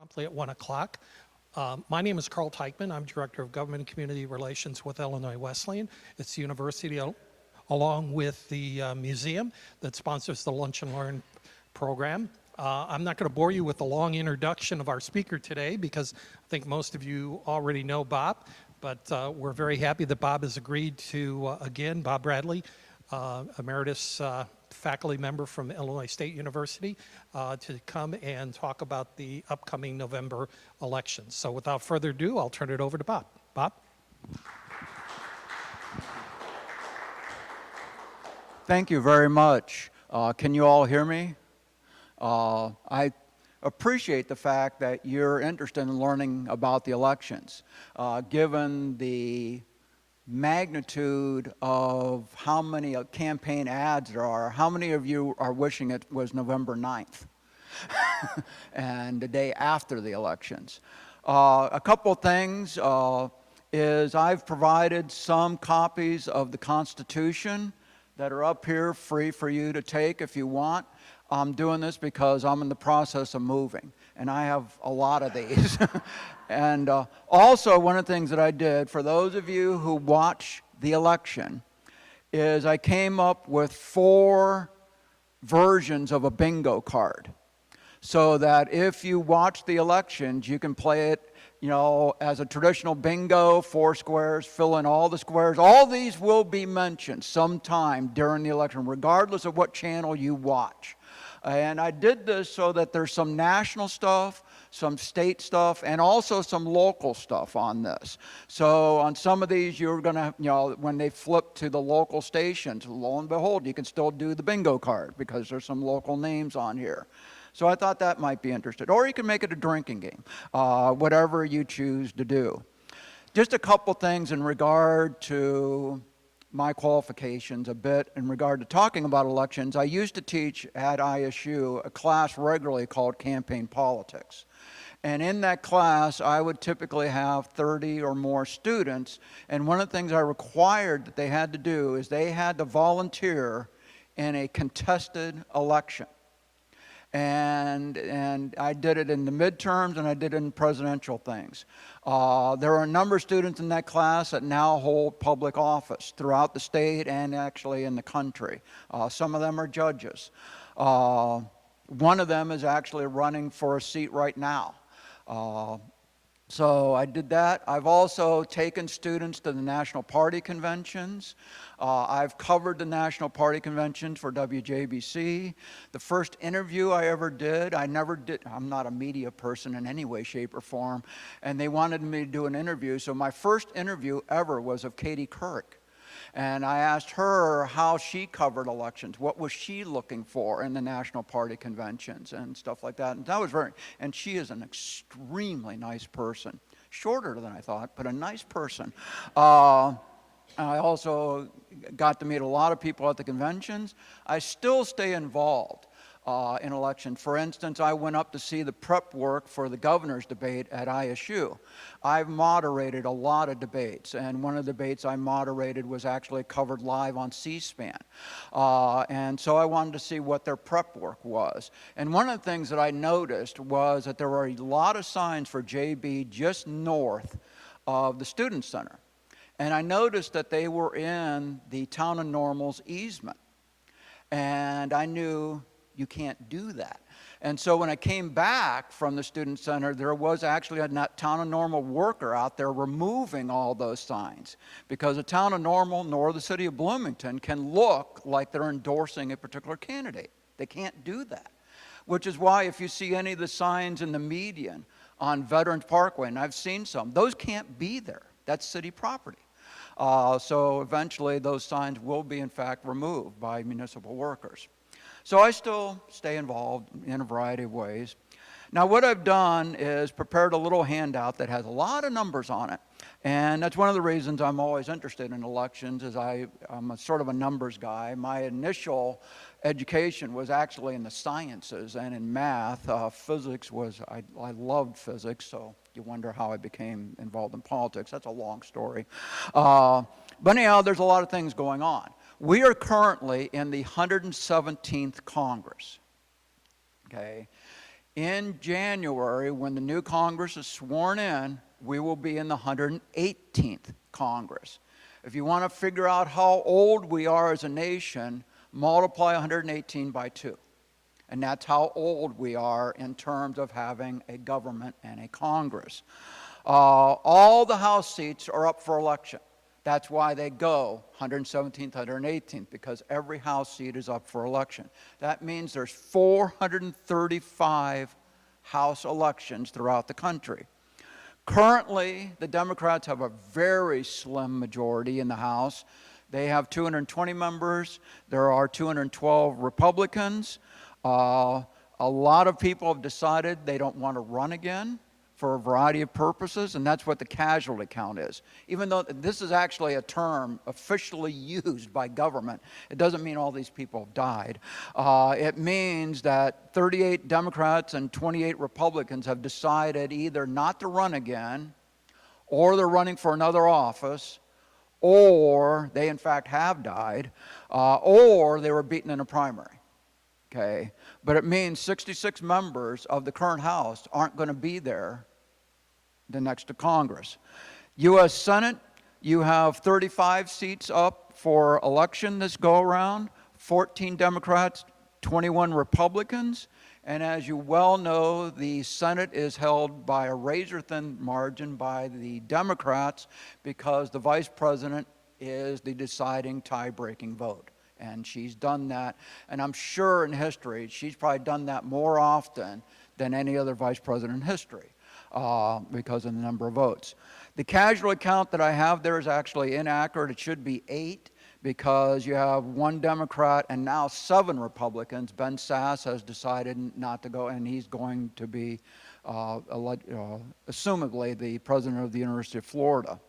Promptly at 1 o'clock. My name is Carl Teichman. I'm Director of Government and Community Relations with Illinois Wesleyan. It's the university along with the museum that sponsors the Lunch and Learn program. I'm not going to bore you with the long introduction of our speaker today because I think most of you already know Bob, but we're very happy that Bob has agreed to, again, Bob Bradley, emeritus faculty member from Illinois State University, to come and talk about the upcoming November elections. So without further ado, I'll turn it over to Bob. Bob? Thank you very much. Can you all hear me? I appreciate the fact that you're interested in learning about the elections, given the magnitude of how many campaign ads there are. How many of you are wishing it was November 9th and the day after the elections? A couple things is I've provided some copies of the Constitution that are up here free for you to take if you want. I'm doing this because I'm in the process of moving, and I have a lot of these. And also, one of the things that I did, for those of you who watch the election, is I came up with 4 versions of a bingo card, so that if you watch the elections, you can play it, you know, as a traditional bingo, 4 squares, fill in all the squares. All these will be mentioned sometime during the election, regardless of what channel you watch. And I did this so that there's some national stuff, some state stuff, and also some local stuff on this. So on some of these, you're going to, you know, when they flip to the local stations, lo and behold, you can still do the bingo card because there's some local names on here. So I thought that might be interesting. Or you can make it a drinking game, whatever you choose to do. Just a couple things in regard to my qualifications a bit in regard to talking about elections. I used to teach at ISU a class regularly called Campaign Politics. And in that class, I would typically have 30 or more students. And one of the things I required that they had to do is they had to volunteer in a contested election. And I did it in the midterms, and I did it in presidential things. There are a number of students in that class that now hold public office throughout the state and actually in the country. Some of them are judges. One of them is actually running for a seat right now. So I did that. I've also taken students to the national party conventions. I've covered the national party conventions for WJBC. The first interview I ever did, I'm not a media person in any way, shape, or form, and they wanted me to do an interview. So my first interview ever was of Katie Couric. And I asked her how she covered elections, what was she looking for in the national party conventions and stuff like that. And that was and she is an extremely nice person. Shorter than I thought, but a nice person. I also got to meet a lot of people at the conventions. I still stay involved in elections. For instance, I went up to see the prep work for the governor's debate at ISU. I've moderated a lot of debates, and one of the debates I moderated was actually covered live on C-SPAN. And so I wanted to see what their prep work was. And one of the things that I noticed was that there were a lot of signs for JB just north of the Student Center. And I noticed that they were in the Town of Normal's easement. And I knew you can't do that. And so when I came back from the Student Center, there was actually a Town of Normal worker out there removing all those signs, because the Town of Normal nor the City of Bloomington can look like they're endorsing a particular candidate. They can't do that, which is why if you see any of the signs in the median on Veterans Parkway, and I've seen some, those can't be there. That's city property. So eventually those signs will be in fact removed by municipal workers. So I still stay involved in a variety of ways. Now what I've done is prepared a little handout that has a lot of numbers on it. And that's one of the reasons I'm always interested in elections, is I'm a sort of a numbers guy. My initial education was actually in the sciences and in math. Physics was, I loved physics, so you wonder how I became involved in politics. That's a long story. But anyhow, there's a lot of things going on. We are currently in the 117th Congress, okay? In January, when the new Congress is sworn in, we will be in the 118th Congress. If you want to figure out how old we are as a nation, multiply 118 by 2. And that's how old we are in terms of having a government and a Congress. All the House seats are up for election. That's why they go 117th, 118th, because every House seat is up for election. That means there's 435 House elections throughout the country. Currently, the Democrats have a very slim majority in the House. They have 220 members. There are 212 Republicans. A lot of people have decided they don't want to run again for a variety of purposes, and that's what the casualty count is. Even though this is actually a term officially used by government, it doesn't mean all these people have died. It means that 38 Democrats and 28 Republicans have decided either not to run again, or they're running for another office, or they in fact have died, or they were beaten in a primary. Okay, but it means 66 members of the current House aren't going to be there the next to Congress. U.S. Senate, you have 35 seats up for election this go-around, 14 Democrats, 21 Republicans, and as you well know, the Senate is held by a razor-thin margin by the Democrats because the Vice President is the deciding tie-breaking vote. And she's done that, and I'm sure in history, she's probably done that more often than any other vice president in history because of the number of votes. The casualty count that I have there is actually inaccurate. It should be 8 because you have 1 Democrat and now 7 Republicans. Ben Sasse has decided not to go, and he's going to be, assumably, the president of the University of Florida.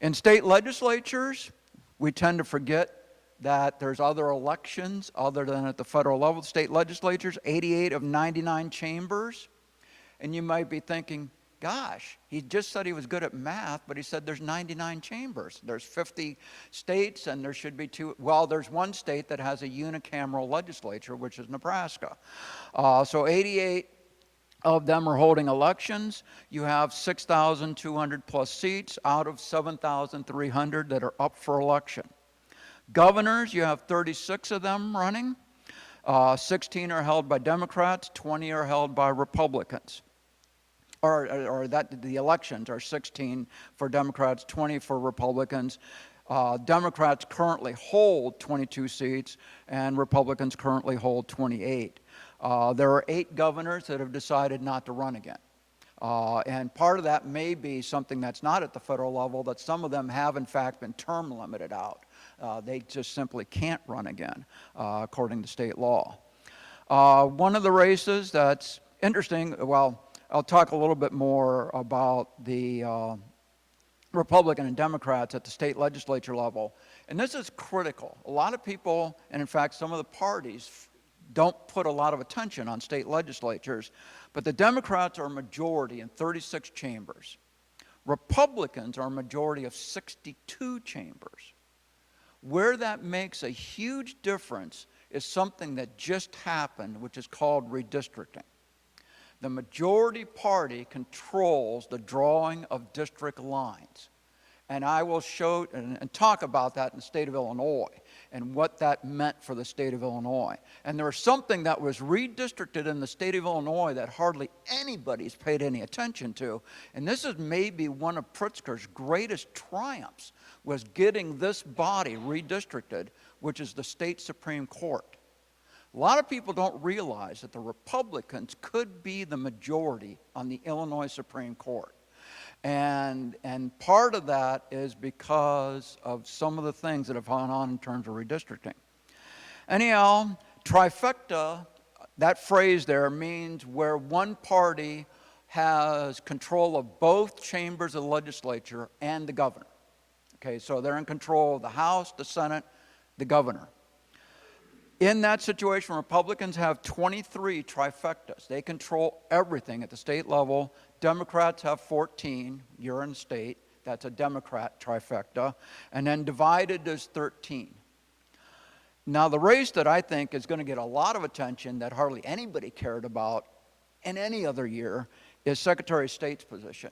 In state legislatures, we tend to forget that there's other elections other than at the federal level. State legislatures, 88 of 99 chambers. And you might be thinking, gosh, he just said he was good at math, but he said there's 99 chambers. There's 50 states, and there should be 2. Well, there's 1 state that has a unicameral legislature, which is Nebraska. So 88 of them are holding elections. You have 6,200 plus seats out of 7,300 that are up for election. Governors, you have 36 of them running. 16 are held by Democrats, 20 are held by Republicans. The elections are 16 for Democrats, 20 for Republicans. Democrats currently hold 22 seats, and Republicans currently hold 28. There are 8 governors that have decided not to run again. And part of that may be something that's not at the federal level, that some of them have in fact been term limited out. They just simply can't run again, according to state law. One of the races that's interesting, well, I'll talk a little bit more about the Republican and Democrats at the state legislature level. And this is critical. A lot of people, and in fact some of the parties, don't put a lot of attention on state legislatures, but the Democrats are a majority in 36 chambers. Republicans are a majority of 62 chambers. Where that makes a huge difference is something that just happened, which is called redistricting. The majority party controls the drawing of district lines. And I will show and talk about that in the state of Illinois and what that meant for the state of Illinois. And there was something that was redistricted in the state of Illinois that hardly anybody's paid any attention to. And this is maybe one of Pritzker's greatest triumphs, was getting this body redistricted, which is the state Supreme Court. A lot of people don't realize that the Republicans could be the majority on the Illinois Supreme Court. And part of that is because of some of the things that have gone on in terms of redistricting. Anyhow, trifecta, that phrase there means where one party has control of both chambers of the legislature and the governor. Okay, so they're in control of the House, the Senate, the governor. In that situation, Republicans have 23 trifectas. They control everything at the state level. Democrats have 14. You're in the state. That's a Democrat trifecta. And then divided is 13. Now, the race that I think is going to get a lot of attention that hardly anybody cared about in any other year is Secretary of State's position.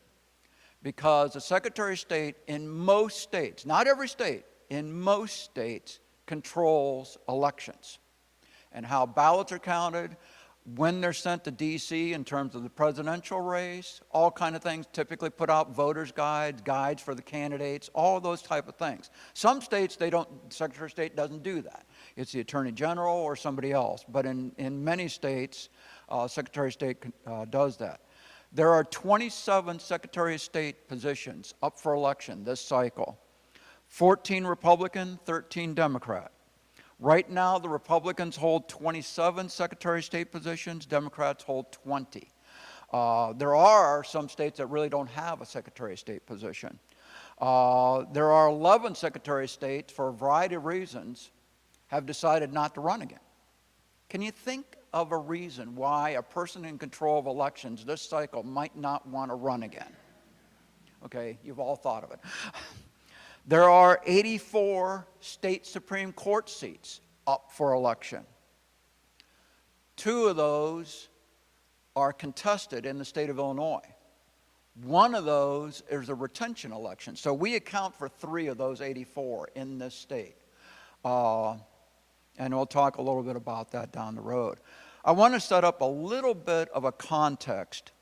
Because the Secretary of State in most states, not every state, in most states, controls elections and how ballots are counted, when they're sent to D.C. in terms of the presidential race, all kind of things, typically put out voters' guides, guides for the candidates, all those type of things. Some states, Secretary of State doesn't do that. It's the Attorney General or somebody else. But in many states, Secretary of State does that. There are 27 Secretary of State positions up for election this cycle. 14 Republican, 13 Democrat. Right now, the Republicans hold 27 Secretary of State positions, Democrats hold 20. There are some states that really don't have a Secretary of State position. There are 11 Secretary of State, for a variety of reasons, have decided not to run again. Can you think of a reason why a person in control of elections this cycle might not want to run again? Okay, you've all thought of it. There are 84 state Supreme Court seats up for election. 2 of those are contested in the state of Illinois. 1 of those is a retention election. So we account for 3 of those 84 in this state. And we'll talk a little bit about that down the road. I want to set up a little bit of a context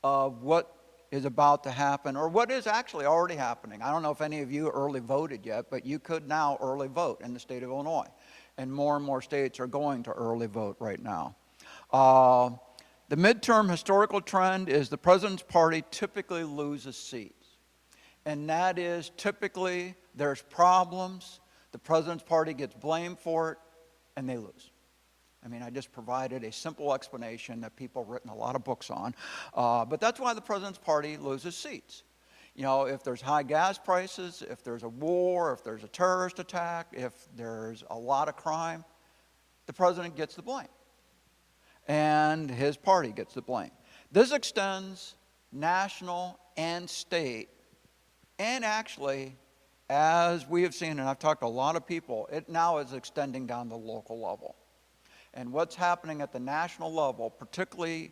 of what is about to happen, or what is actually already happening. I don't know if any of you early voted yet, but you could now early vote in the state of Illinois. And more states are going to early vote right now. The midterm historical trend is the president's party typically loses seats. And that is typically there's problems, the president's party gets blamed for it, and they lose. I mean, I just provided a simple explanation that people have written a lot of books on. But that's why the president's party loses seats. You know, if there's high gas prices, if there's a war, if there's a terrorist attack, if there's a lot of crime, the president gets the blame. And his party gets the blame. This extends national and state. And actually, as we have seen, and I've talked to a lot of people, it now is extending down to the local level. And what's happening at the national level, particularly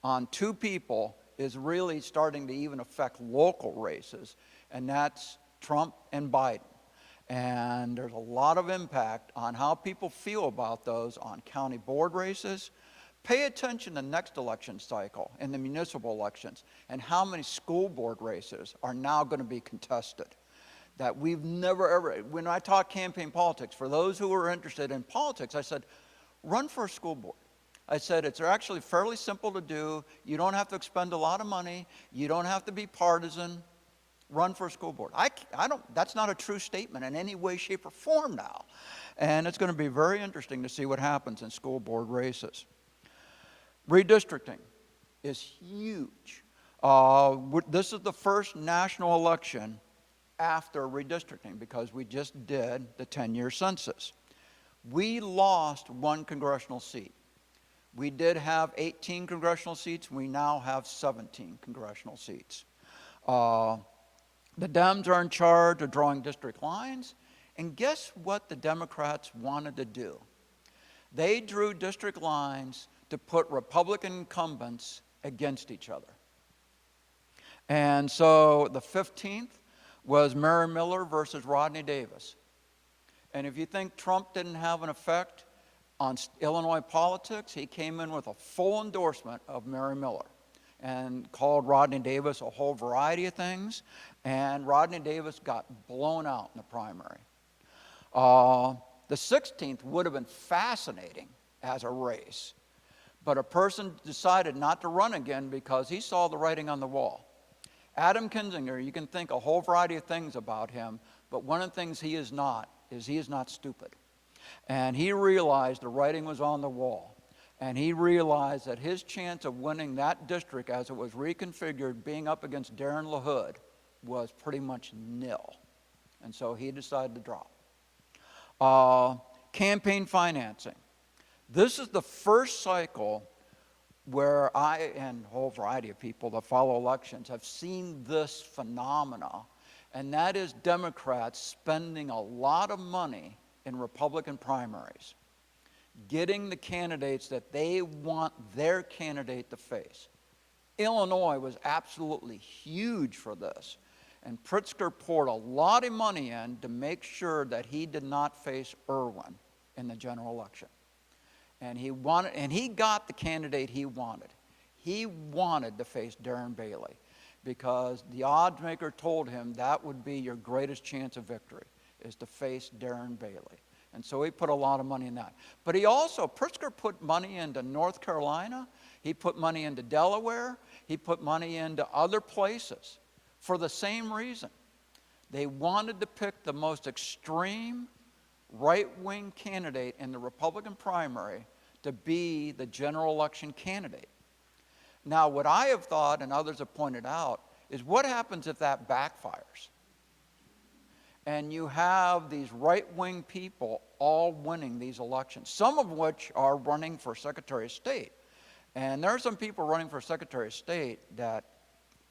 on 2 people, is really starting to even affect local races, and that's Trump and Biden. And there's a lot of impact on how people feel about those on county board races. Pay attention to the next election cycle in the municipal elections and how many school board races are now going to be contested. That we've never ever, when I talk campaign politics, for those who are interested in politics, I said, run for a school board. I said, it's actually fairly simple to do. You don't have to expend a lot of money. You don't have to be partisan. Run for a school board. That's not a true statement in any way, shape, or form now. And it's going to be very interesting to see what happens in school board races. Redistricting is huge. This is the first national election after redistricting because we just did the 10-year census. We lost 1 congressional seat. We did have 18 congressional seats. We now have 17 congressional seats. The Dems are in charge of drawing district lines. And guess what the Democrats wanted to do? They drew district lines to put Republican incumbents against each other. And so the 15th was Mary Miller versus Rodney Davis. And if you think Trump didn't have an effect on Illinois politics, he came in with a full endorsement of Mary Miller and called Rodney Davis a whole variety of things. And Rodney Davis got blown out in the primary. The 16th would have been fascinating as a race. But a person decided not to run again because he saw the writing on the wall. Adam Kinzinger, you can think a whole variety of things about him, but one of the things he is not stupid. And he realized the writing was on the wall. And he realized that his chance of winning that district as it was reconfigured, being up against Darren LaHood, was pretty much nil. And so he decided to drop. Campaign financing. This is the first cycle where I and a whole variety of people that follow elections have seen this phenomena, and that is Democrats spending a lot of money in Republican primaries. getting the candidates that they want their candidate to face. Illinois was absolutely huge for this. And Pritzker poured a lot of money in to make sure that he did not face Irvin in the general election. And he got the candidate he wanted. He wanted to face Darren Bailey because the odds maker told him that would be your greatest chance of victory, is to face Darren Bailey. And so he put a lot of money in that. But Pritzker put money into North Carolina. He put money into Delaware. He put money into other places for the same reason. They wanted to pick the most extreme right-wing candidate in the Republican primary to be the general election candidate. Now, what I have thought, and others have pointed out, is what happens if that backfires? And you have these right-wing people all winning these elections, some of which are running for Secretary of State. And there are some people running for Secretary of State that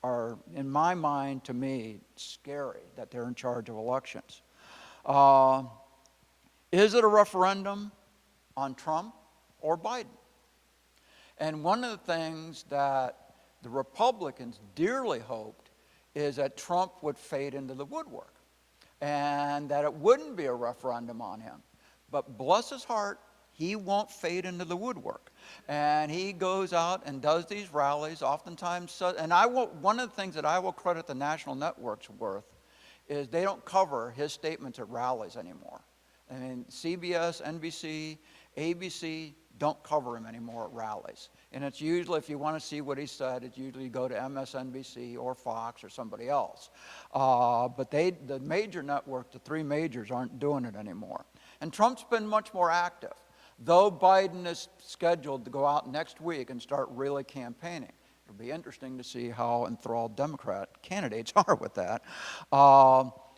are, in my mind, to me, scary that they're in charge of elections. Is it a referendum on Trump or Biden? And one of the things that the Republicans dearly hoped is that Trump would fade into the woodwork and that it wouldn't be a referendum on him. But bless his heart, he won't fade into the woodwork. And he goes out and does these rallies, oftentimes. And one of the things that I will credit the national networks with is they don't cover his statements at rallies anymore. I mean, CBS, NBC, ABC don't cover him anymore at rallies. And it's usually, if you want to see what he said, it's usually you go to MSNBC or Fox or somebody else. But the major networks, the three majors, aren't doing it anymore. And Trump's been much more active, though Biden is scheduled to go out next week and start really campaigning. It'll be interesting to see how enthralled Democrat candidates are with that.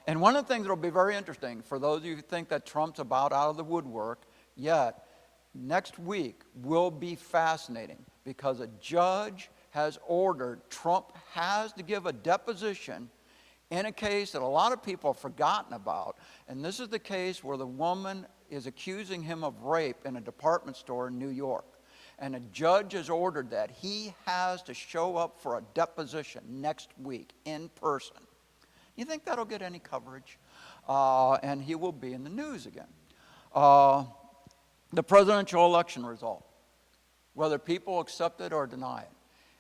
And one of the things that will be very interesting, for those of you who think that Trump's about out of the woodwork yet, next week will be fascinating because a judge has ordered Trump has to give a deposition in a case that a lot of people have forgotten about. And this is the case where the woman is accusing him of rape in a department store in New York. And a judge has ordered that he has to show up for a deposition next week in person. You think that'll get any coverage? And he will be in the news again. The presidential election result, whether people accept it or deny it.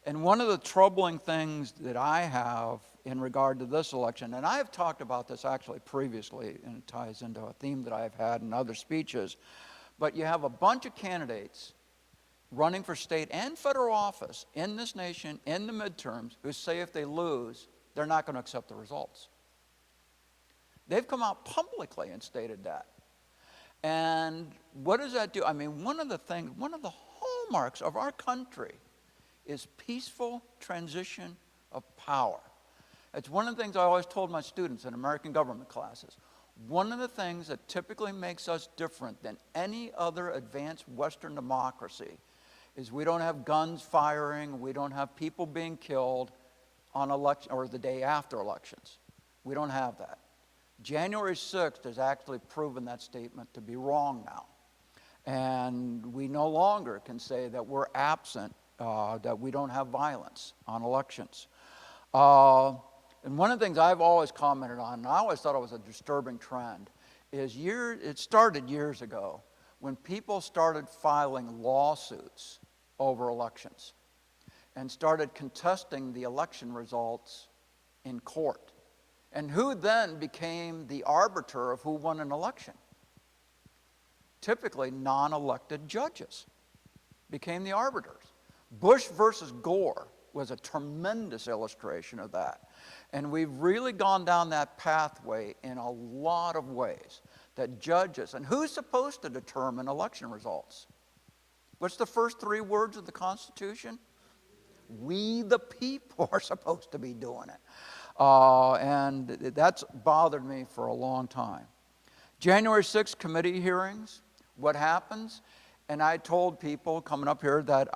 And one of the troubling things that I have in regard to this election, and I have talked about this actually previously, and it ties into a theme that I've had in other speeches, but you have a bunch of candidates running for state and federal office in this nation in the midterms who say if they lose, they're not going to accept the results. They've come out publicly and stated that. And what does that do? I mean, one of the hallmarks of our country is peaceful transition of power. It's one of the things I always told my students in American government classes. One of the things that typically makes us different than any other advanced Western democracy is we don't have guns firing, we don't have people being killed on election or the day after elections. We don't have that. January 6th has actually proven that statement to be wrong now. And we no longer can say that we're absent, that we don't have violence on elections. And one of the things I've always commented on, and I always thought it was a disturbing trend, is it started years ago when people started filing lawsuits over elections and started contesting the election results in court. And who then became the arbiter of who won an election? Typically, non-elected judges became the arbiters. Bush versus Gore was a tremendous illustration of that. And we've really gone down that pathway in a lot of ways, that judges, and who's supposed to determine election results? What's the first three words of the Constitution? We the people are supposed to be doing it. And that's bothered me for a long time. January 6th committee hearings, what happens? And I told people coming up here that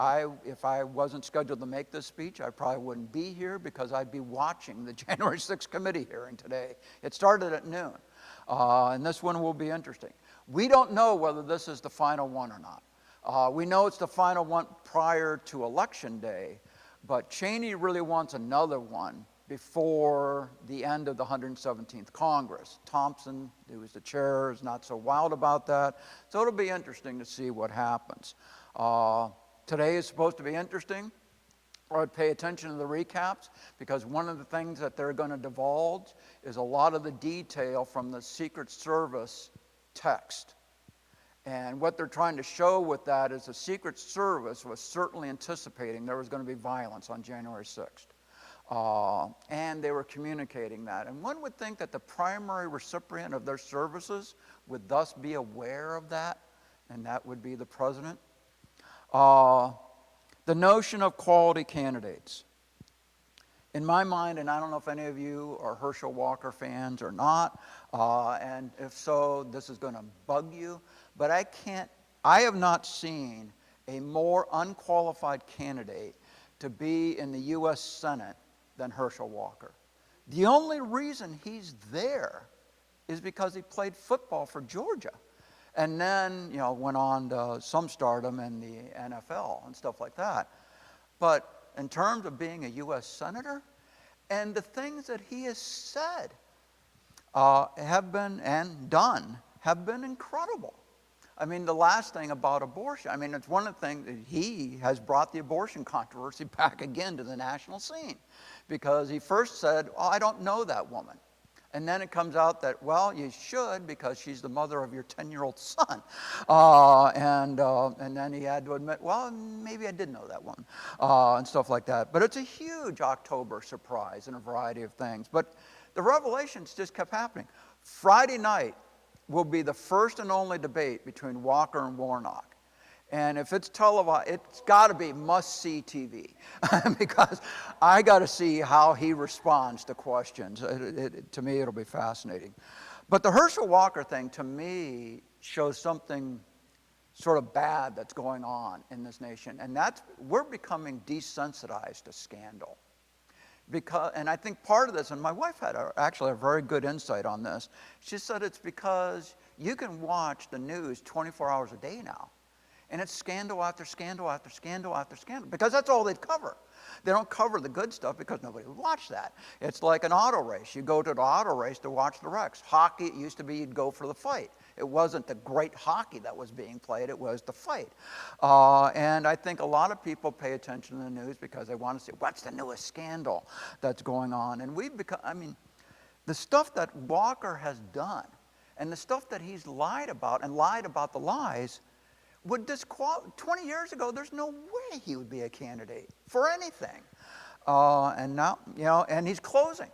if I wasn't scheduled to make this speech, I probably wouldn't be here because I'd be watching the January 6th committee hearing today. It started at noon, and this one will be interesting. We don't know whether this is the final one or not. We know it's the final one prior to Election Day, but Cheney really wants another one before the end of the 117th Congress. Thompson, who was the chair, is not so wild about that. So it'll be interesting to see what happens. Today is supposed to be interesting. I would pay attention to the recaps, because one of the things that they're going to divulge is a lot of the detail from the Secret Service text. And what they're trying to show with that is the Secret Service was certainly anticipating there was going to be violence on January 6th. And they were communicating that. And one would think that the primary recipient of their services would thus be aware of that, and that would be the president. The notion of quality candidates. In my mind, and I don't know if any of you are Herschel Walker fans or not, and if so, this is going to bug you, but I have not seen a more unqualified candidate to be in the U.S. Senate than Herschel Walker. The only reason he's there is because he played football for Georgia, and then, went on to some stardom in the NFL and stuff like that. But in terms of being a U.S. Senator, and the things that he has said have been, and done, have been incredible. I mean, the last thing about abortion, I mean, it's one of the things that he has brought the abortion controversy back again to the national scene. Because he first said, oh, I don't know that woman. And then it comes out that, well, you should, because she's the mother of your 10-year-old son. And then he had to admit, well, maybe I did know that one, and stuff like that. But it's a huge October surprise in a variety of things. But the revelations just kept happening. Friday night will be the first and only debate between Walker and Warnock. And if it's televised, it's got to be must-see TV, because I got to see how he responds to questions. To me, it'll be fascinating. But the Herschel Walker thing, to me, shows something sort of bad that's going on in this nation. And we're becoming desensitized to scandal. And I think part of this, and my wife had actually a very good insight on this, she said it's because you can watch the news 24 hours a day now. And it's scandal after scandal after scandal after scandal, because that's all they cover. They don't cover the good stuff because nobody would watch that. It's like an auto race. You go to the auto race to watch the wrecks. Hockey, it used to be you'd go for the fight. It wasn't the great hockey that was being played, it was the fight. And I think a lot of people pay attention to the news because they want to see what's the newest scandal that's going on. And we've become, I mean, the stuff that Walker has done and the stuff that he's lied about the lies, would 20 years ago, there's no way he would be a candidate for anything. And now, and he's closing.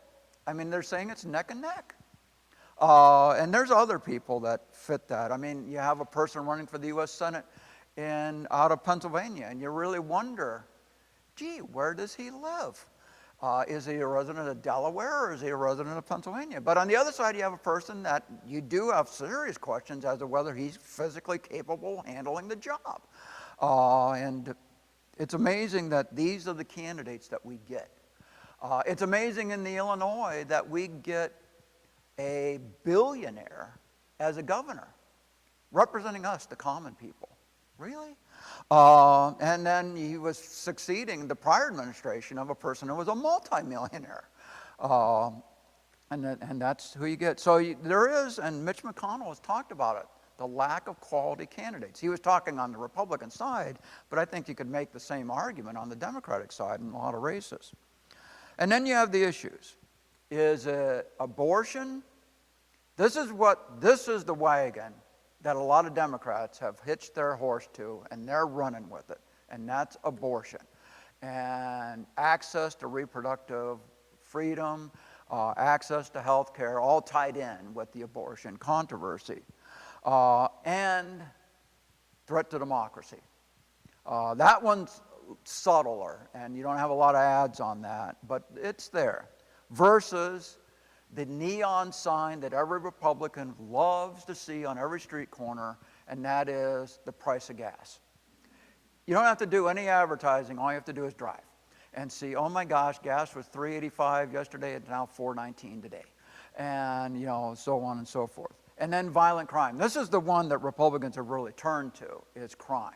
I mean, they're saying it's neck and neck. And there's other people that fit that. I mean, you have a person running for the U.S. Senate out of Pennsylvania, and you really wonder, gee, where does he live? Is he a resident of Delaware, or is he a resident of Pennsylvania? But on the other side, you have a person that you do have serious questions as to whether he's physically capable of handling the job. And it's amazing that these are the candidates that we get. It's amazing in the Illinois that we get a billionaire as a governor, representing us, the common people. Really? And then he was succeeding the prior administration of a person who was a multimillionaire. And that's who you get. So there is, and Mitch McConnell has talked about it, the lack of quality candidates. He was talking on the Republican side, but I think you could make the same argument on the Democratic side in a lot of races. And then you have the issues. Is abortion? This is the wagon that a lot of Democrats have hitched their horse to, and they're running with it, and that's abortion. And access to reproductive freedom, access to health care, all tied in with the abortion controversy. And threat to democracy. That one's subtler, and you don't have a lot of ads on that, but it's there. Versus the neon sign that every Republican loves to see on every street corner, and that is the price of gas. You don't have to do any advertising. All you have to do is drive and see, oh my gosh, gas was $3.85 yesterday, it's now $4.19 today. And, so on and so forth. And then violent crime. This is the one that Republicans have really turned to, is crime.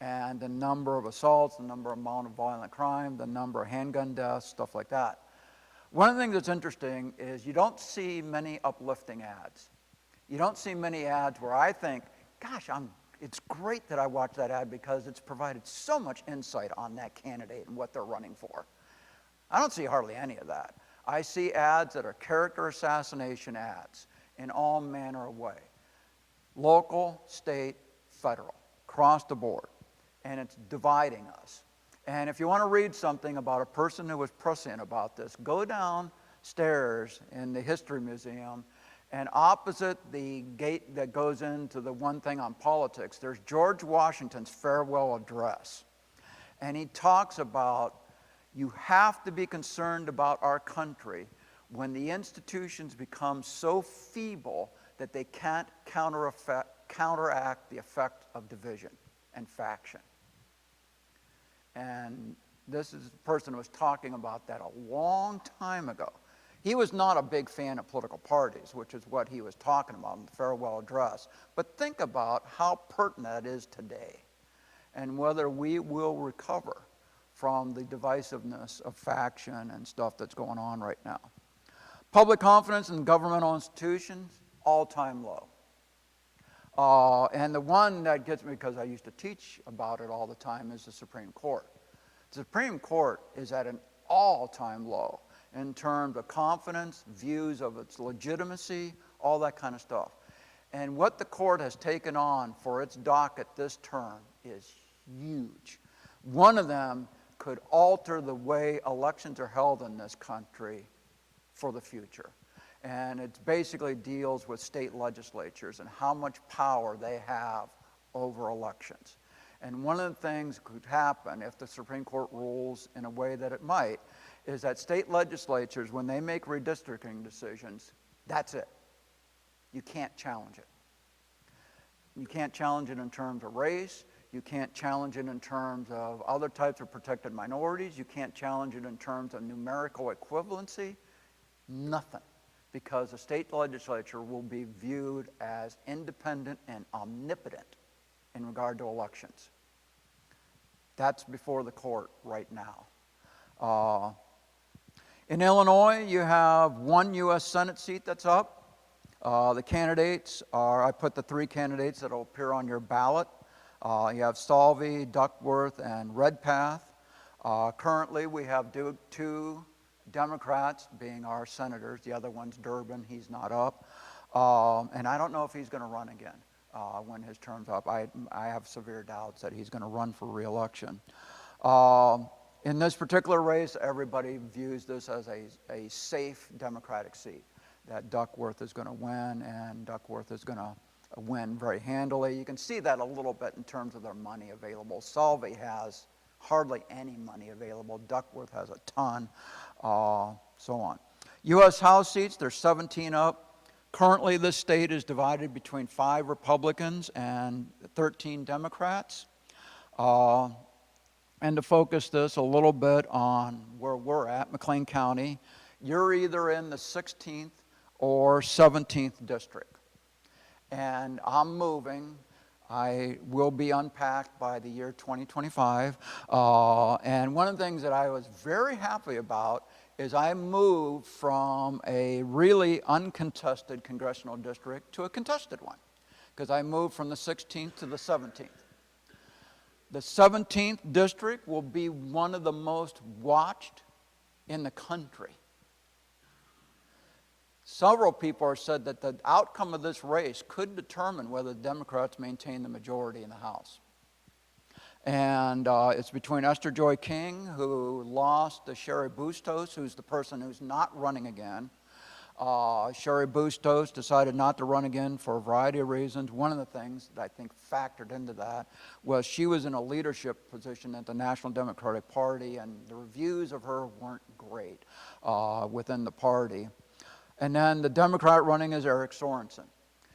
and the number of assaults, the amount of violent crime, the number of handgun deaths, stuff like that. One of the things that's interesting is you don't see many uplifting ads. You don't see many ads where I think, gosh, it's great that I watched that ad because it's provided so much insight on that candidate and what they're running for. I don't see hardly any of that. I see ads that are character assassination ads in all manner of way. Local, state, federal, across the board. And it's dividing us. And if you want to read something about a person who was prescient about this, go downstairs in the History Museum, and opposite the gate that goes into the one thing on politics, there's George Washington's farewell address. And he talks about, you have to be concerned about our country when the institutions become so feeble that they can't counteract the effect of division and faction. And this is the person who was talking about that a long time ago. He was not a big fan of political parties, which is what he was talking about in the farewell address. But think about how pertinent that is today and whether we will recover from the divisiveness of faction and stuff that's going on right now. Public confidence in governmental institutions, all-time low. And the one that gets me, because I used to teach about it all the time, is the Supreme Court. The Supreme Court is at an all-time low in terms of confidence, views of its legitimacy, all that kind of stuff. And what the court has taken on for its docket this term is huge. One of them could alter the way elections are held in this country for the future. And it basically deals with state legislatures and how much power they have over elections. And one of the things that could happen if the Supreme Court rules in a way that it might is that state legislatures, when they make redistricting decisions, that's it. You can't challenge it. You can't challenge it in terms of race. You can't challenge it in terms of other types of protected minorities. You can't challenge it in terms of numerical equivalency. Nothing. Because the state legislature will be viewed as independent and omnipotent in regard to elections. That's before the court right now. In Illinois, you have one U.S. Senate seat that's up. The candidates are, I put the three candidates that will appear on your ballot. You have Salve, Duckworth, and Redpath. Currently, we have two Democrats being our senators. The other one's Durbin. He's not up. And I don't know if he's going to run again when his term's up. I have severe doubts that he's going to run for re-election. In this particular race, everybody views this as a safe Democratic seat, that Duckworth is going to win, and Duckworth is going to win very handily. You can see that a little bit in terms of their money available. Salve has hardly any money available. Duckworth has a ton, so on. U.S. House seats, there's 17 up. Currently, this state is divided between 5 Republicans and 13 Democrats. And to focus this a little bit on where we're at, McLean County, you're either in the 16th or 17th district. And I'm moving. I will be unpacked by the year 2025. And one of the things that I was very happy about is I moved from a really uncontested congressional district to a contested one, because I moved from the 16th to the 17th. The 17th district will be one of the most watched in the country. Several people have said that the outcome of this race could determine whether the Democrats maintain the majority in the House. And it's between Esther Joy King, who lost to Sherry Bustos, who's the person who's not running again. Sherry Bustos decided not to run again for a variety of reasons. One of the things that I think factored into that was she was in a leadership position at the National Democratic Party, and the reviews of her weren't great within the party. And then the Democrat running is Eric Sorensen.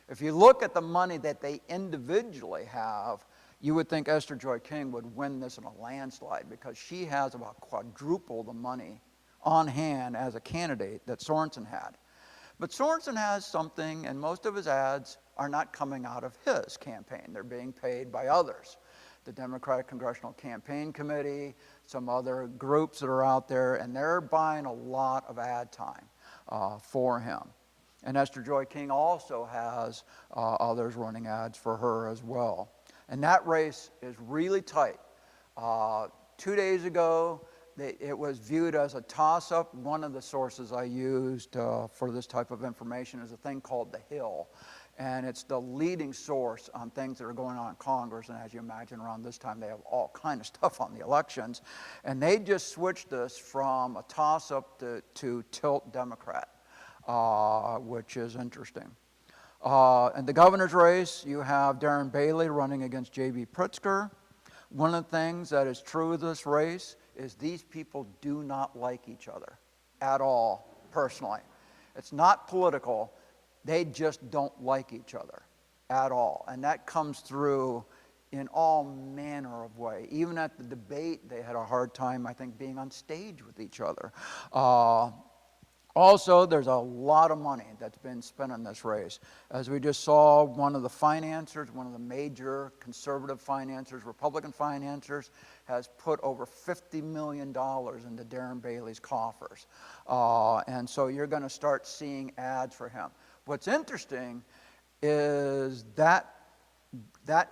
If you look at the money that they individually have, you would think Esther Joy King would win this in a landslide, because she has about quadruple the money on hand as a candidate that Sorensen had. But Sorensen has something, and most of his ads are not coming out of his campaign. They're being paid by others. the Democratic Congressional Campaign Committee, some other groups that are out there, and they're buying a lot of ad time for him. And Esther Joy King also has others running ads for her as well. And that race is really tight. 2 days ago, it was viewed as a toss-up. One of the sources I used for this type of information is a thing called The Hill. And it's the leading source on things that are going on in Congress. And as you imagine, around this time, they have all kind of stuff on the elections. And they just switched this from a toss-up to tilt Democrat, which is interesting. In the governor's race, you have Darren Bailey running against J.B. Pritzker. One of the things that is true of this race is these people do not like each other at all, personally. It's not political. They just don't like each other at all. And that comes through in all manner of ways. Even at the debate, they had a hard time, I think, being on stage with each other. Also, there's a lot of money that's been spent on this race. As we just saw, one of the financiers, one of the major conservative financiers, Republican financiers, has put over $50 million into Darren Bailey's coffers. And so you're going to start seeing ads for him. What's interesting is that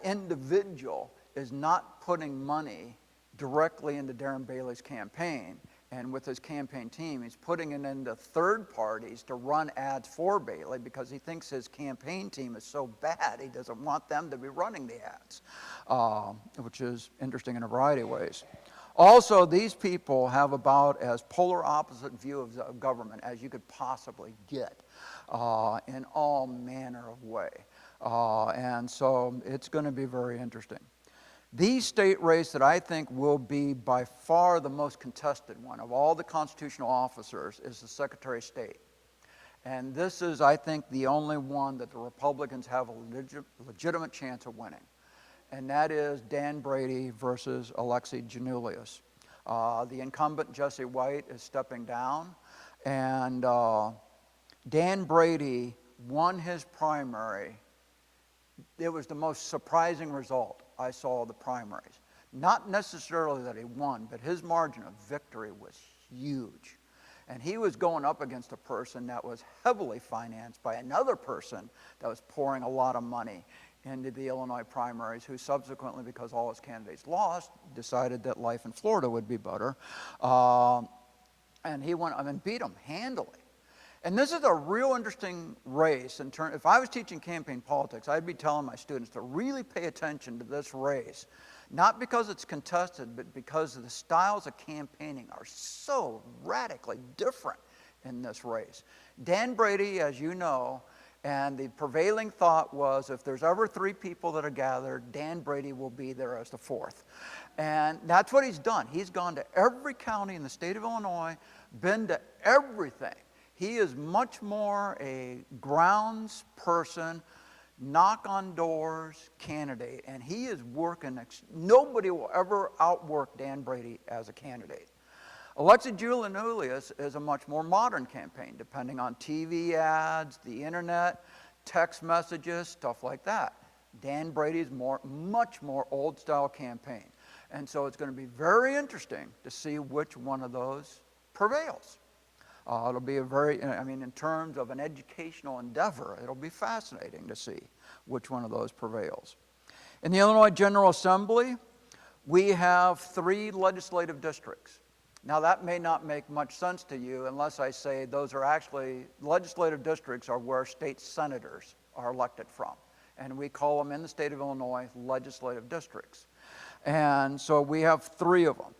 individual is not putting money directly into Darren Bailey's campaign. And with his campaign team, he's putting it into third parties to run ads for Bailey because he thinks his campaign team is so bad, he doesn't want them to be running the ads, which is interesting in a variety of ways. Also, these people have about as polar opposite view of government as you could possibly get in all manner of way. And so it's going to be very interesting. The state race that I think will be by far the most contested one of all the constitutional officers is the Secretary of State. And this is, I think, the only one that the Republicans have a legitimate chance of winning. And that is Dan Brady versus Alexi Giannoulias. The incumbent, Jesse White, is stepping down. And Dan Brady won his primary. It was the most surprising result I saw of the primaries. Not necessarily that he won, but his margin of victory was huge. And he was going up against a person that was heavily financed by another person that was pouring a lot of money into the Illinois primaries, who subsequently, because all his candidates lost, decided that life in Florida would be better. And he went and beat him handily. And this is a real interesting race. If I was teaching campaign politics, I'd be telling my students to really pay attention to this race, not because it's contested, but because the styles of campaigning are so radically different in this race. Dan Brady, as you know, and the prevailing thought was if there's ever 3 people that are gathered, Dan Brady will be there as the 4th. And that's what he's done. He's gone to every county in the state of Illinois, been to everything. He is much more a grounds person, knock on doors candidate, and he is working. Nobody will ever outwork Dan Brady as a candidate. Alexi Giannoulias is a much more modern campaign, depending on TV ads, the internet, text messages, stuff like that. Dan Brady's much more old-style campaign. And so it's going to be very interesting to see which one of those prevails. It'll be in terms of an educational endeavor, it'll be fascinating to see which one of those prevails. In the Illinois General Assembly, we have 3 legislative districts. Now, that may not make much sense to you unless I say those are actually, legislative districts are where state senators are elected from. And we call them in the state of Illinois legislative districts. And so we have 3 of them.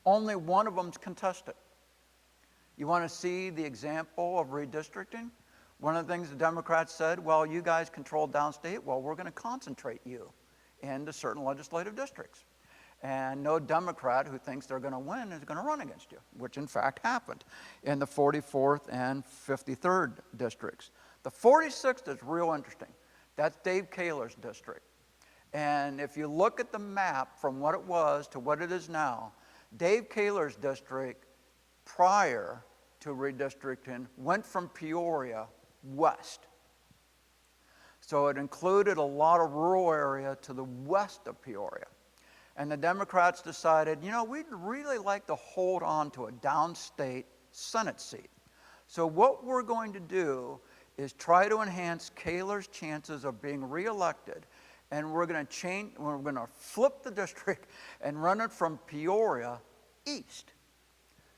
Only one of them is contested. You want to see the example of redistricting? One of the things the Democrats said, well, you guys control downstate, well, we're going to concentrate you into certain legislative districts. And no Democrat who thinks they're going to win is going to run against you, which in fact happened in the 44th and 53rd districts. The 46th is real interesting. That's Dave Kaler's district. And if you look at the map from what it was to what it is now, Dave Kaler's district prior to redistricting went from Peoria west. So it included a lot of rural area to the west of Peoria. And the Democrats decided, you know, we'd really like to hold on to a downstate Senate seat. So what we're going to do is try to enhance Kaler's chances of being reelected. And we're going to flip the district and run it from Peoria east.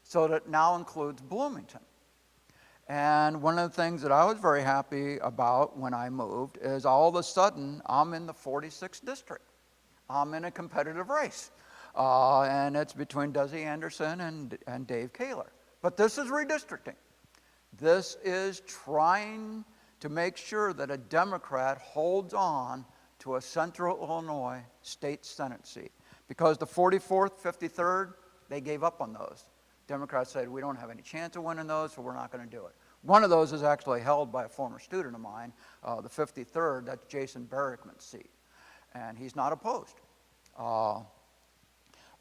So that it now includes Bloomington. And one of the things that I was very happy about when I moved is all of a sudden I'm in the 46th district. I'm in a competitive race. And it's between Desi Anderson and Dave Kaler. But this is redistricting. This is trying to make sure that a Democrat holds on to a central Illinois state Senate seat. Because the 44th, 53rd, they gave up on those. Democrats said, we don't have any chance of winning those, so we're not going to do it. One of those is actually held by a former student of mine, the 53rd, that's Jason Barrickman's seat. And he's not opposed.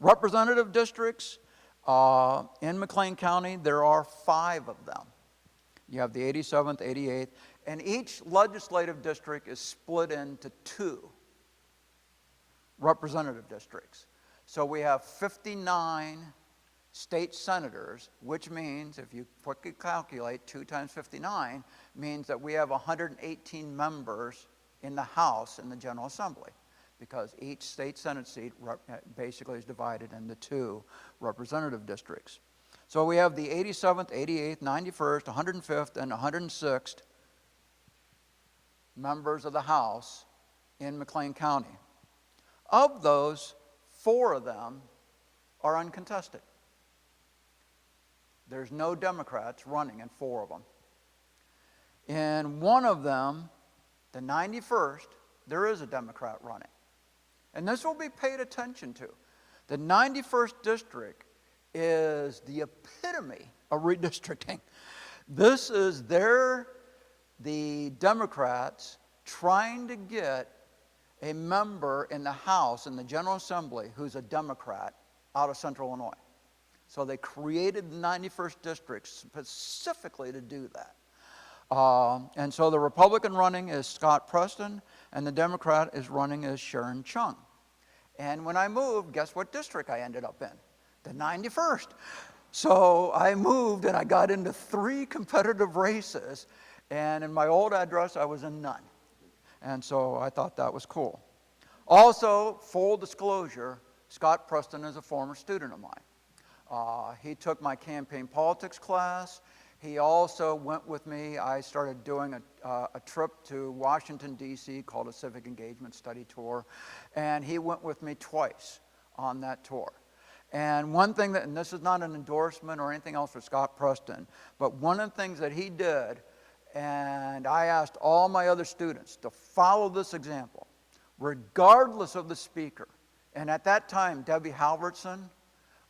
Representative districts in McLean County, there are 5 of them. You have the 87th, 88th, and each legislative district is split into 2 representative districts. So we have 59 state senators, which means, if you quickly calculate 2 times 59, means that we have 118 members in the House in the General Assembly, because each state Senate seat basically is divided into 2 representative districts. So we have the 87th, 88th, 91st, 105th, and 106th members of the House in McLean County. Of those, 4 of them are uncontested. There's no Democrats running in 4 of them. In one of them, the 91st, there is a Democrat running. And this will be paid attention to. The 91st district is the epitome of redistricting. This is the Democrats trying to get a member in the House, in the General Assembly, who's a Democrat out of Central Illinois. So they created the 91st district specifically to do that. And so the Republican running is Scott Preston, and the Democrat is running is Sharon Chung. And when I moved, guess what district I ended up in? The 91st. So I moved and I got into 3 competitive races, and in my old address I was in none. And so I thought that was cool. Also, full disclosure, Scott Preston is a former student of mine. He took my campaign politics class. He also went with me. I started doing a trip to Washington, D.C. called a Civic Engagement Study Tour, and he went with me twice on that tour. And one thing and this is not an endorsement or anything else for Scott Preston, but one of the things that he did, and I asked all my other students to follow this example, regardless of the speaker. And at that time, Debbie Halverson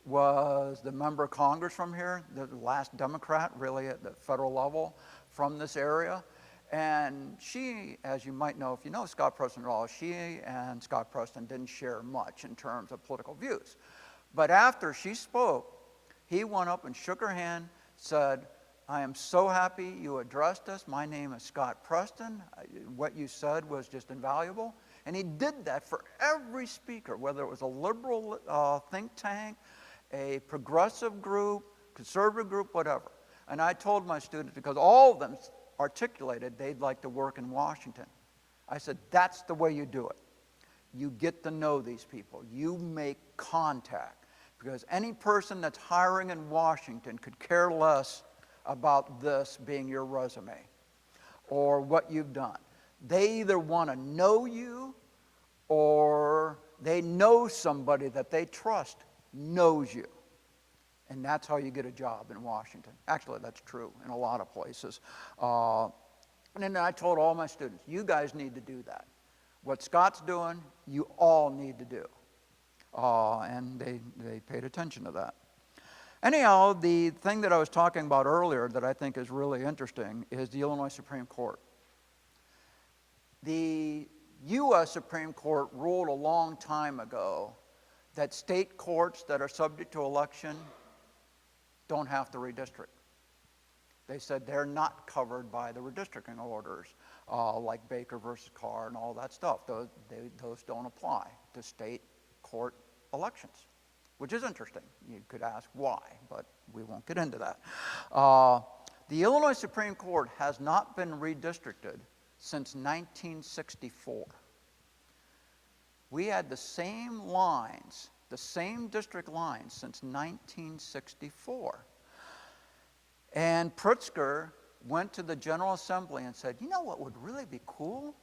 was the member of Congress from here, the last Democrat really at the federal level from this area. And she, as you might know, if you know Scott Preston at all, she and Scott Preston didn't share much in terms of political views. But after she spoke, he went up and shook her hand, said, I am so happy you addressed us. My name is Scott Preston. What you said was just invaluable. And he did that for every speaker, whether it was a liberal think tank, a progressive group, conservative group, whatever. And I told my students, because all of them articulated they'd like to work in Washington. I said, that's the way you do it. You get to know these people. You make contact. Because any person that's hiring in Washington could care less about this being your resume or what you've done. They either want to know you or they know somebody that they trust knows you. And that's how you get a job in Washington. Actually, that's true in a lot of places. And then I told all my students, you guys need to do that. What Scott's doing, you all need to do. And they paid attention to that. Anyhow, the thing that I was talking about earlier that I think is really interesting is the Illinois Supreme Court. The U.S. Supreme Court ruled a long time ago that state courts that are subject to election don't have to redistrict. They said they're not covered by the redistricting orders, like Baker versus Carr and all that stuff. Those don't apply to state court elections, which is interesting. You could ask why, but we won't get into that. The Illinois Supreme Court has not been redistricted since 1964. We had the same lines, the same district lines since 1964. And Pritzker went to the General Assembly and said, you know what would really be cool?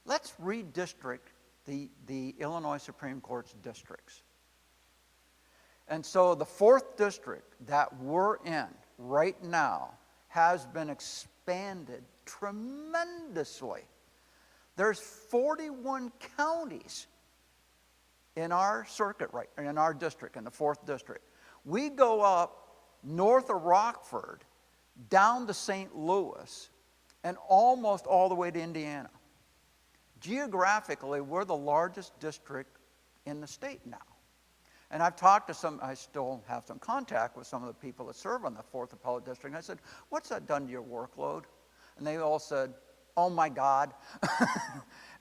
Let's redistrict the Illinois Supreme Court's districts. And so the 4th district that we're in right now has been expanded tremendously. There's 41 counties in our circuit, in our district, in the 4th district. We go up north of Rockford, down to St. Louis, and almost all the way to Indiana. Geographically, we're the largest district in the state now. And I've talked to some, I still have some contact with some of the people that serve on the 4th Appellate District. And I said, what's that done to your workload? And they all said, oh my God.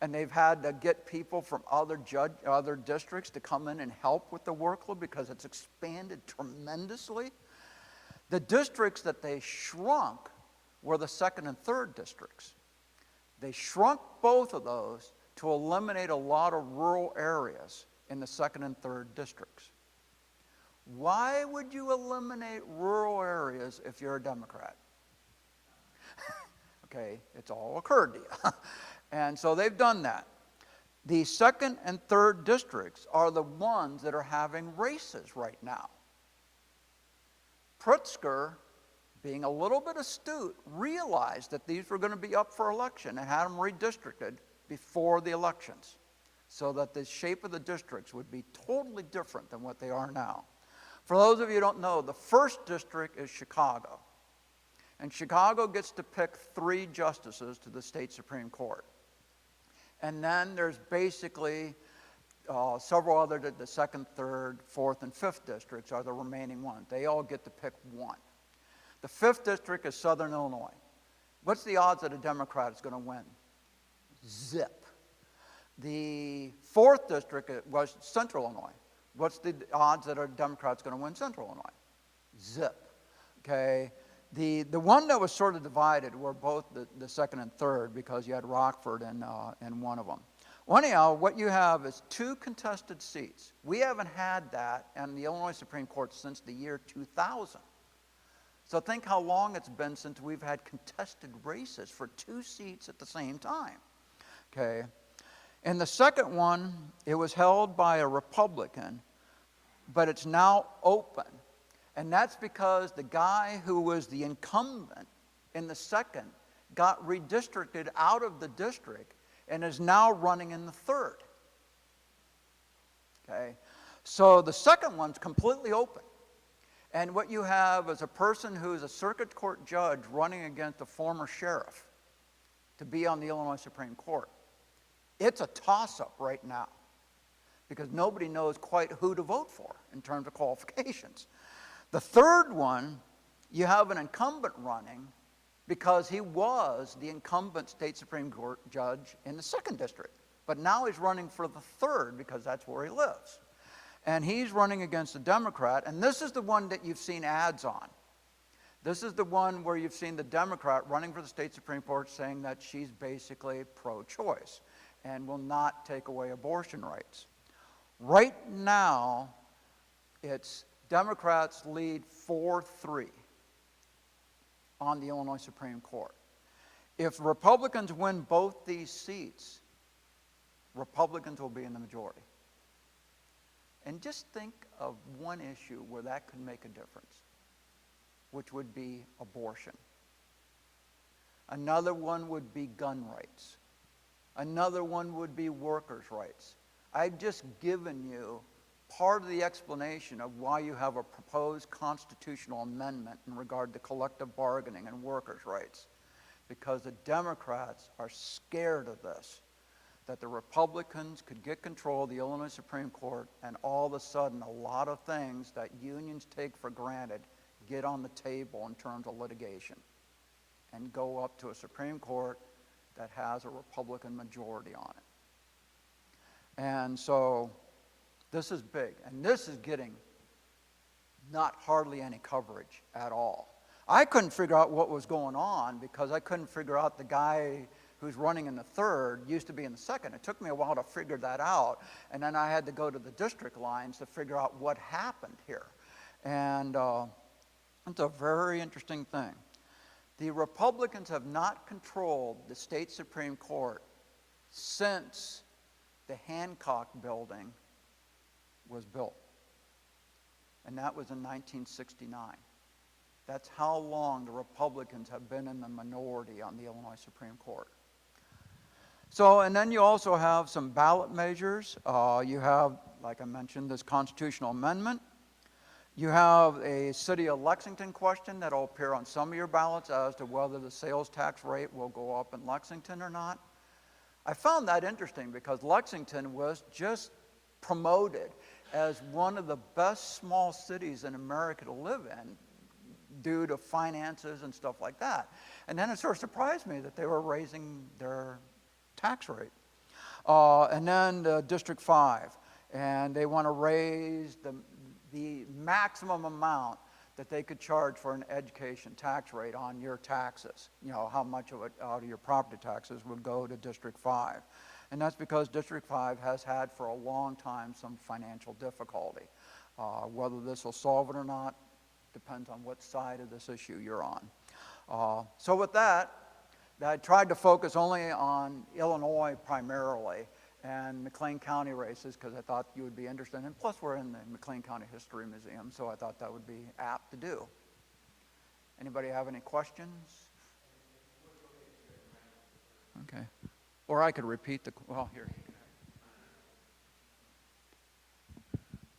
And they've had to get people from other districts to come in and help with the workload because it's expanded tremendously. The districts that they shrunk were the 2nd and 3rd districts. They shrunk both of those to eliminate a lot of rural areas in the 2nd and 3rd districts. Why would you eliminate rural areas if you're a Democrat? Okay, it's all occurred to you. And so they've done that. The 2nd and 3rd districts are the ones that are having races right now. Pritzker, being a little bit astute, realized that these were going to be up for election and had them redistricted before the elections so that the shape of the districts would be totally different than what they are now. For those of you who don't know, the 1st district is Chicago. And Chicago gets to pick 3 justices to the state Supreme Court. And then there's basically several other, the 2nd, 3rd, 4th, and 5th districts are the remaining ones. They all get to pick 1. The 5th district is Southern Illinois. What's the odds that a Democrat is going to win? Zip. The 4th district was Central Illinois. What's the odds that a Democrat's going to win Central Illinois? Zip. Okay. The one that was sort of divided were both the 2nd and 3rd because you had Rockford in one of them. Well, anyhow, what you have is 2 contested seats. We haven't had that in the Illinois Supreme Court since the year 2000. So think how long it's been since we've had contested races for 2 seats at the same time. Okay. In the second one, it was held by a Republican, but it's now open. And that's because the guy who was the incumbent in the 2nd got redistricted out of the district and is now running in the 3rd. Okay? So the 2nd one's completely open. And what you have is a person who is a circuit court judge running against a former sheriff to be on the Illinois Supreme Court. It's a toss-up right now because nobody knows quite who to vote for in terms of qualifications. The 3rd one, you have an incumbent running because he was the incumbent state Supreme Court judge in the 2nd district. But now he's running for the 3rd because that's where he lives. And he's running against a Democrat, and this is the one that you've seen ads on. This is the one where you've seen the Democrat running for the state Supreme Court saying that she's basically pro-choice and will not take away abortion rights. Right now, it's Democrats lead 4-3 on the Illinois Supreme Court. If Republicans win both these seats, Republicans will be in the majority. And just think of one issue where that could make a difference, which would be abortion. Another one would be gun rights. Another one would be workers' rights. I've just given you part of the explanation of why you have a proposed constitutional amendment in regard to collective bargaining and workers' rights. Because the Democrats are scared of this, that the Republicans could get control of the Illinois Supreme Court and all of a sudden a lot of things that unions take for granted get on the table in terms of litigation and go up to a Supreme Court that has a Republican majority on it. And so this is big, and this is getting not hardly any coverage at all. I couldn't figure out what was going on because I couldn't figure out the guy who's running in the third used to be in the second. It took me a while to figure that out, and then I had to go to the district lines to figure out what happened here. And it's a very interesting thing. The Republicans have not controlled the state Supreme Court since the Hancock building was built, and that was in 1969. That's how long the Republicans have been in the minority on the Illinois Supreme Court. So, and then you also have some ballot measures. You have, like I mentioned, this constitutional amendment. You have a city of Lexington question that will appear on some of your ballots as to whether the sales tax rate will go up in Lexington or not. I found that interesting because Lexington was just promoted as one of the best small cities in America to live in due to finances and stuff like that. And then it sort of surprised me that they were raising their tax rate. And then District 5, and they want to raise the maximum amount that they could charge for an education tax rate on your taxes. You know, how much of it out of your property taxes would go to District 5. And that's because District 5 has had for a long time some financial difficulty. Whether this will solve it or not depends on what side of this issue you're on. So with that, I tried to focus only on Illinois primarily and McLean County races because I thought you would be interested. And plus we're in the McLean County History Museum, so I thought that would be apt to do. Anybody have any questions? Okay. Or I could repeat well, here.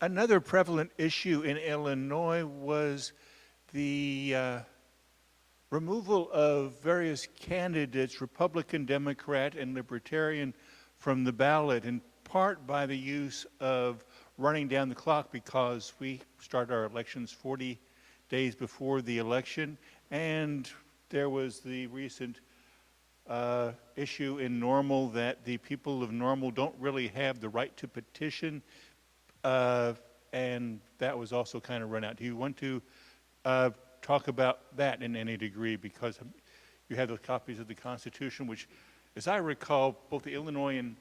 Another prevalent issue in Illinois was the removal of various candidates, Republican, Democrat, and Libertarian, from the ballot, in part by the use of running down the clock because we start our elections 40 days before the election, and there was the recent issue in Normal that the people of Normal don't really have the right to petition, and that was also kind of run out. Do you want to talk about that in any degree, because you have those copies of the Constitution, which, as I recall, both the Illinois and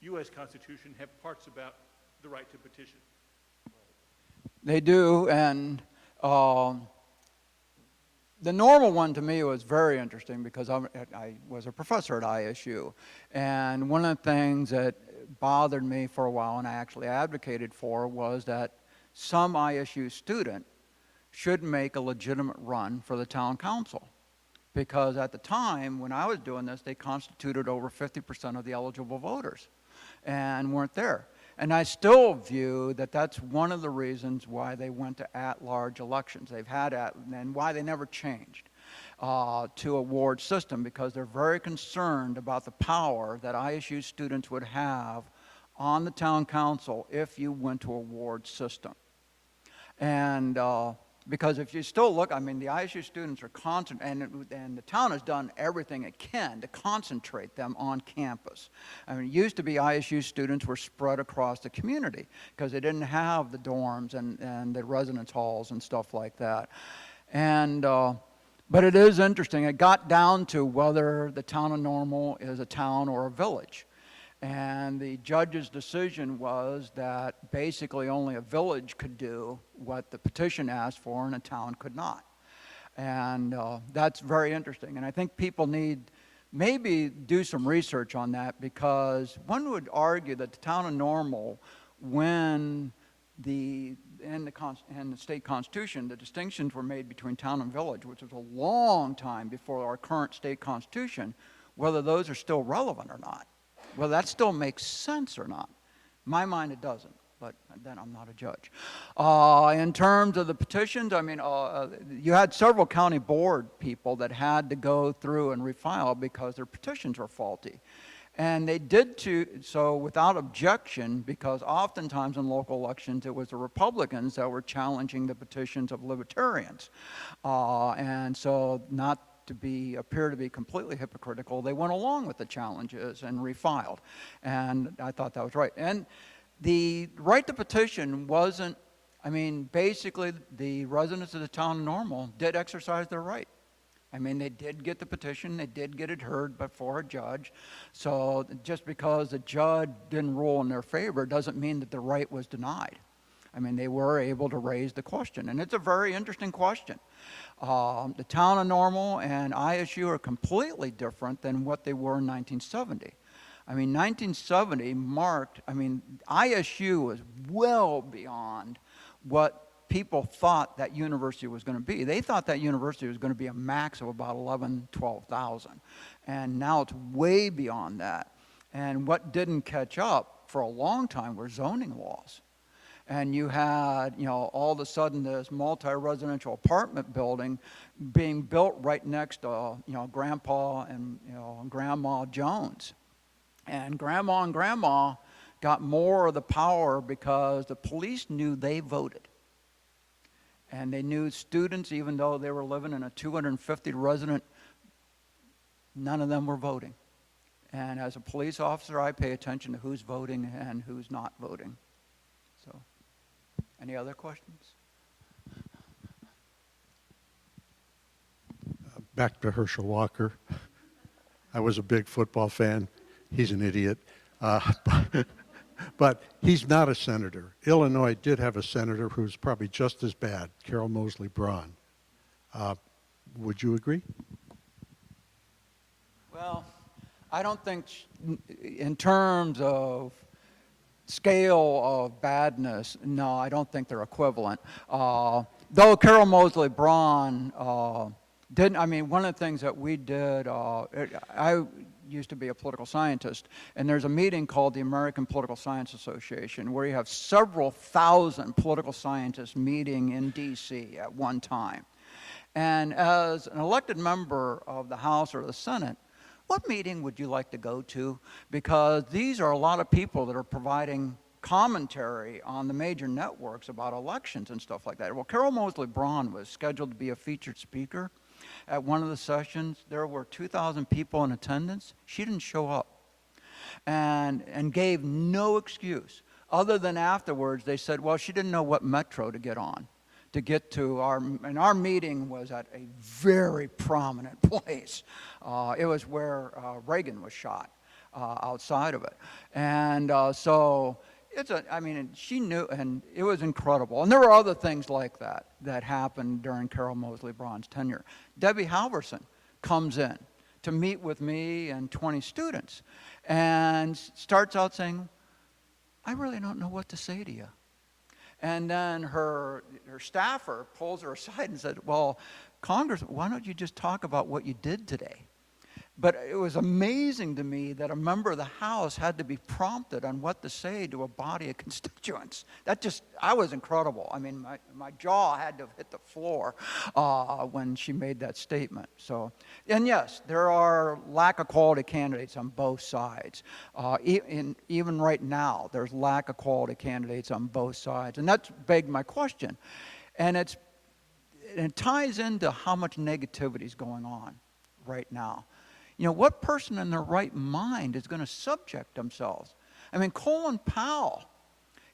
U.S. Constitution have parts about the right to petition. They do, and the Normal one to me was very interesting because I was a professor at ISU, and one of the things that bothered me for a while and I actually advocated for was that some ISU student should make a legitimate run for the town council. Because at the time, when I was doing this, they constituted over 50% of the eligible voters and weren't there. And I still view that that's one of the reasons why they went to at-large elections. They've had and why they never changed to a ward system, because they're very concerned about the power that ISU students would have on the town council if you went to a ward system. And because if you still look, I mean, the ISU students are constant, and the town has done everything it can to concentrate them on campus. I mean, it used to be ISU students were spread across the community because they didn't have the dorms and the residence halls and stuff like that. And but it is interesting. It got down to whether the town of Normal is a town or a village. And the judge's decision was that basically only a village could do what the petition asked for and a town could not. And that's very interesting. And I think people need maybe do some research on that, because one would argue that the town of Normal, when in the state constitution, the distinctions were made between town and village, which was a long time before our current state constitution, whether those are still relevant or not. Well, that still makes sense or not. In my mind, it doesn't, but then I'm not a judge. In terms of the petitions, I mean, you had several county board people that had to go through and refile because their petitions were faulty. And they did so without objection, because oftentimes in local elections it was the Republicans that were challenging the petitions of libertarians. And so, not to appear to be completely hypocritical, they went along with the challenges and refiled. And I thought that was right. And the right to petition wasn't, I mean, basically the residents of the town of Normal did exercise their right. I mean, they did get the petition, they did get it heard before a judge. So just because the judge didn't rule in their favor doesn't mean that the right was denied. I mean, they were able to raise the question, and it's a very interesting question. The town of Normal and ISU are completely different than what they were in 1970. I mean, 1970 marked, I mean, ISU was well beyond what people thought that university was going to be. They thought that university was going to be a max of about 11,000, 12,000. And now it's way beyond that. And what didn't catch up for a long time were zoning laws. And you had, all of a sudden this multi-residential apartment building being built right next to, Grandpa and, Grandma Jones. And Grandma got more of the power because the police knew they voted. And they knew students, even though they were living in a 250 resident, none of them were voting. And as a police officer, I pay attention to who's voting and who's not voting. So, any other questions? Back to Herschel Walker. I was a big football fan. He's an idiot. But he's not a senator. Illinois did have a senator who's probably just as bad, Carol Moseley Braun. Would you agree? Well, I don't think, in terms of scale of badness, no, I don't think they're equivalent. Though Carol Moseley Braun didn't, I mean, one of the things that we did, I used to be a political scientist, and there's a meeting called the American Political Science Association where you have several thousand political scientists meeting in D.C. at one time. And as an elected member of the House or the Senate, what meeting would you like to go to? Because these are a lot of people that are providing commentary on the major networks about elections and stuff like that. Well, Carol Moseley Braun was scheduled to be a featured speaker at one of the sessions. There were 2,000 people in attendance. She didn't show up and gave no excuse, other than afterwards they said, well, she didn't know what metro to get on to get to and our meeting was at a very prominent place. It was where Reagan was shot, outside of it. And so I mean, she knew, and it was incredible. And there were other things like that happened during Carol Moseley Braun's tenure. Debbie Halverson comes in to meet with me and 20 students and starts out saying, I really don't know what to say to you. And then her staffer pulls her aside and said, well, Congressman, why don't you just talk about what you did today? But it was amazing to me that a member of the House had to be prompted on what to say to a body of constituents. I was incredible. I mean, my jaw had to hit the floor when she made that statement. So, and yes, there are lack of quality candidates on both sides. Even right now, there's lack of quality candidates on both sides. And that's begged my question. And it ties into how much negativity is going on right now. What person in their right mind is going to subject themselves? I mean, Colin Powell,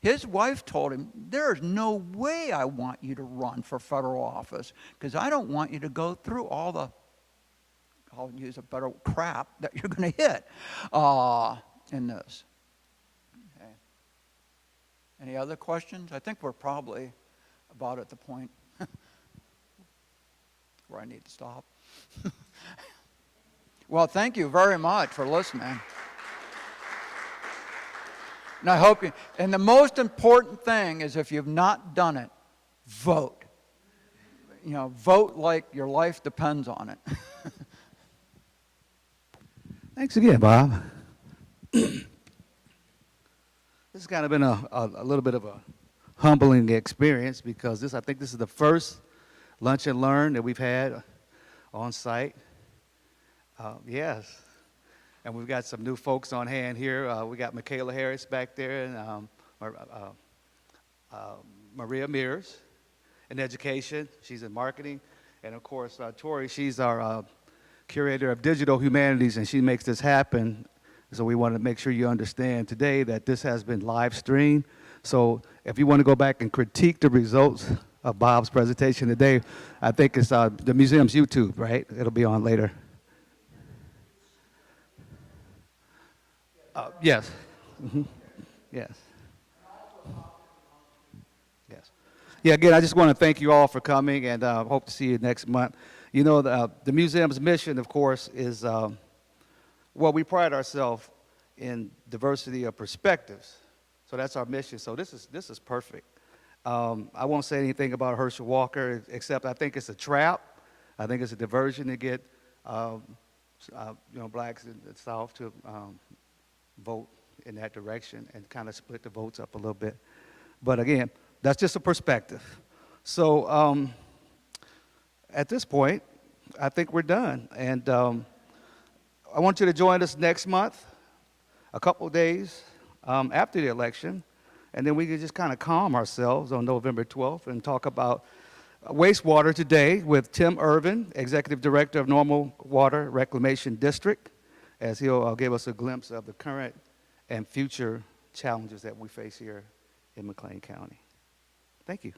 his wife told him, there's no way I want you to run for federal office because I don't want you to go through all the, I'll use a better crap that you're going to hit in this. Okay. Any other questions? I think we're probably about at the point where I need to stop. Well, thank you very much for listening. And I hope you, and the most important thing is if you've not done it, vote. Vote like your life depends on it. Thanks again, Bob. This has kind of been a little bit of a humbling experience because I think this is the first lunch and learn that we've had on site. Yes. And we've got some new folks on hand here. We got Michaela Harris back there, and Maria Mears in education. She's in marketing. And of course, Tori, she's our curator of digital humanities, and she makes this happen. So we want to make sure you understand today that this has been live streamed. So if you want to go back and critique the results of Bob's presentation today, I think it's the museum's YouTube, right? It'll be on later. Yes. Mm-hmm. Yes. Yes. Yeah, again, I just want to thank you all for coming, and hope to see you next month. You know, the museum's mission, of course, is, well, we pride ourselves in diversity of perspectives. So that's our mission. So this is perfect. I won't say anything about Herschel Walker, except I think it's a trap. I think it's a diversion to get, blacks in the South to vote in that direction and kind of split the votes up a little bit. But again, that's just a perspective. So at this point, I think we're done. And I want you to join us next month, a couple of days after the election, and then we can just kind of calm ourselves on November 12th and talk about wastewater today with Tim Irvin, Executive Director of Normal Water Reclamation District, as he'll give us a glimpse of the current and future challenges that we face here in McLean County. Thank you.